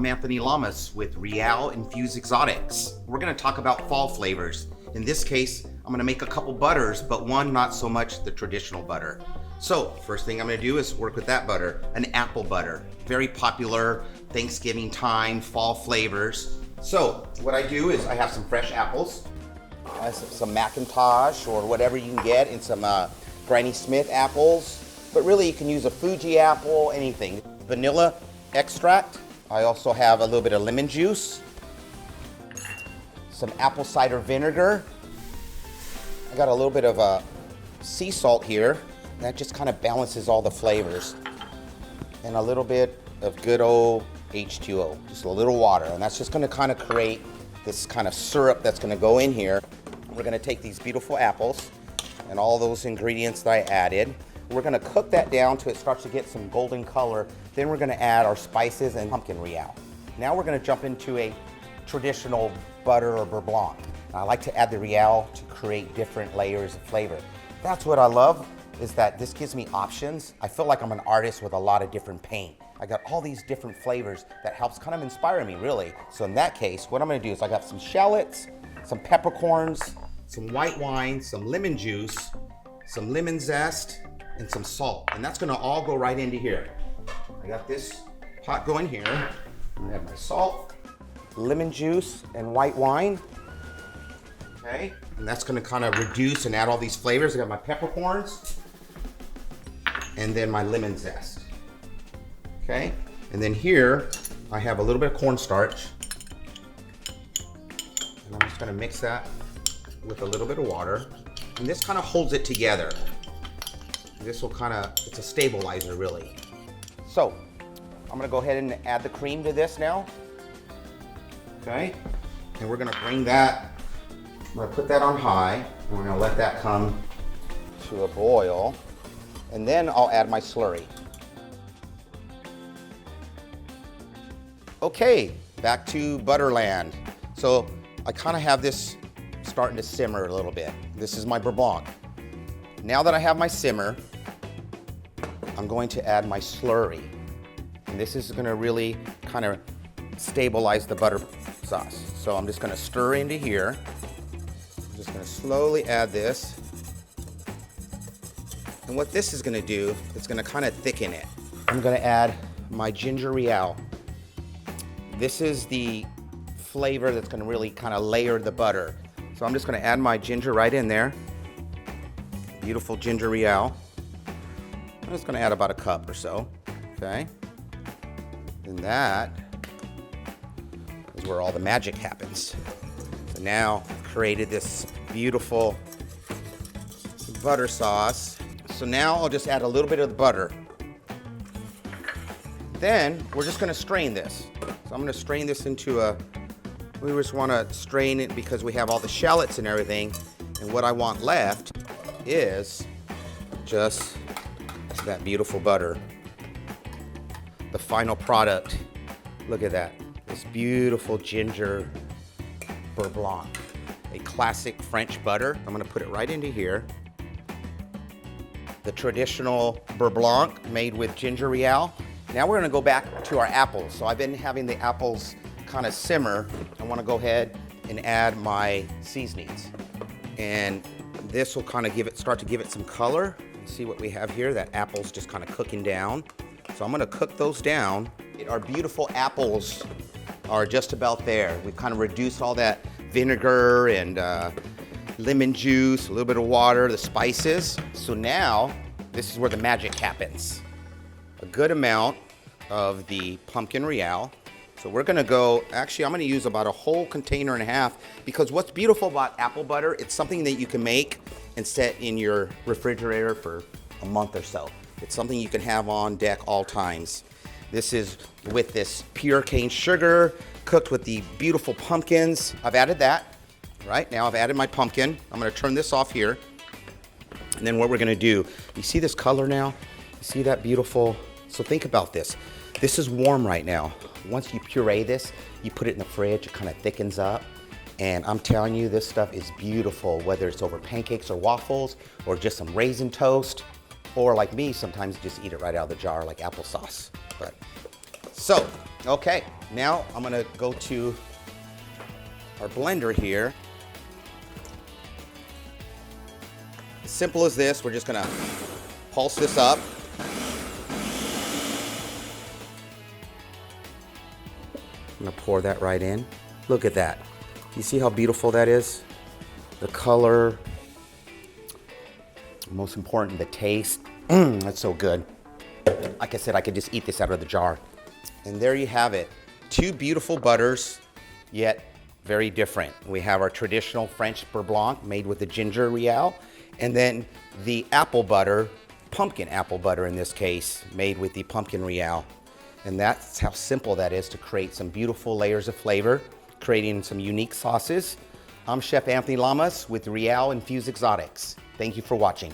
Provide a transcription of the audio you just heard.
I'm Anthony Lamas with Reàl Infused Exotics. We're gonna talk about fall flavors. In this case, I'm gonna make a couple butters, but one not so much the traditional butter. So first thing I'm gonna do is work with that butter, an apple butter. Very popular Thanksgiving time, fall flavors. So what I do is I have some fresh apples, some Macintosh or whatever you can get, and some Granny Smith apples. But really you can use a Fuji apple, anything. Vanilla extract. I also have a little bit of lemon juice, some apple cider vinegar. I got a little bit of sea salt here. That just kind of balances all the flavors. And a little bit of good old H2O, just a little water. And that's just gonna kind of create this kind of syrup that's gonna go in here. We're gonna take these beautiful apples and all those ingredients that I added. We're gonna cook that down till it starts to get some golden color. Then we're gonna add our spices and pumpkin Reàl. Now we're gonna jump into a traditional butter or beurre blanc. I like to add the Reàl to create different layers of flavor. That's what I love, is that this gives me options. I feel like I'm an artist with a lot of different paint. I got all these different flavors that helps kind of inspire me, really. So in that case, what I'm gonna do is I got some shallots, some peppercorns, some white wine, some lemon juice, some lemon zest, and some salt. And that's gonna all go right into here. I got this pot going here. I'm gonna have my salt, lemon juice, and white wine. Okay, and that's gonna kind of reduce and add all these flavors. I got my peppercorns, and then my lemon zest. Okay, and then here, I have a little bit of cornstarch. And I'm just gonna mix that with a little bit of water. And this kind of holds it together. This will kind of, it's a stabilizer really. So, I'm gonna go ahead and add the cream to this now. Okay, and we're gonna bring that, I'm gonna put that on high, and we're gonna let that come to a boil. And then I'll add my slurry. Okay, back to Butterland. So I kind of have this starting to simmer a little bit. This is my beurre blanc. Now that I have my simmer, I'm going to add my slurry. And this is gonna really kind of stabilize the butter sauce. So I'm just gonna stir into here. I'm just gonna slowly add this. And what this is gonna do, it's gonna kind of thicken it. I'm gonna add my ginger Reàl. This is the flavor that's gonna really kind of layer the butter. So I'm just gonna add my ginger right in there. Beautiful ginger Reàl. I'm just gonna add about a cup or so, okay? And that is where all the magic happens. So now I've created this beautiful butter sauce. So now I'll just add a little bit of the butter. Then we're just gonna strain this. So I'm gonna strain this into we just wanna strain it because we have all the shallots and everything. And what I want left is just that beautiful butter. The final product, look at that. This beautiful ginger beurre blanc, a classic French butter. I'm gonna put it right into here. The traditional beurre blanc made with ginger Reàl. Now we're gonna go back to our apples. So I've been having the apples kind of simmer. I wanna go ahead and add my seasonings. And this will kind of start to give it some color. See what we have here, that apple's just kind of cooking down. So I'm gonna cook those down. Our beautiful apples are just about there. We've kind of reduced all that vinegar and lemon juice, a little bit of water, the spices. So now, this is where the magic happens. A good amount of the pumpkin Reàl. So we're gonna go, actually I'm gonna use about a whole container and a half, because what's beautiful about apple butter, it's something that you can make and set in your refrigerator for a month or so. It's something you can have on deck all times. This is with this pure cane sugar, cooked with the beautiful pumpkins. I've added that, right? Now I've added my pumpkin. I'm gonna turn this off here. And then what we're gonna do, you see this color now? You see that beautiful, so think about this. This is warm right now. Once you puree this, you put it in the fridge, it kind of thickens up. And I'm telling you, this stuff is beautiful, whether it's over pancakes or waffles, or just some raisin toast, or like me, sometimes just eat it right out of the jar like applesauce. But So, okay, now I'm gonna go to our blender here. As simple as this, we're just gonna pulse this up. I'm gonna pour that right in. Look at that. You see how beautiful that is? The color, most important, the taste. That's so good. Like I said, I could just eat this out of the jar. And there you have it. Two beautiful butters, yet very different. We have our traditional French beurre blanc made with the ginger Reàl, and then the apple butter, pumpkin apple butter in this case, made with the pumpkin Reàl. And that's how simple that is to create some beautiful layers of flavor, creating some unique sauces. I'm Chef Anthony Lamas with Reàl Infused Exotics. Thank you for watching.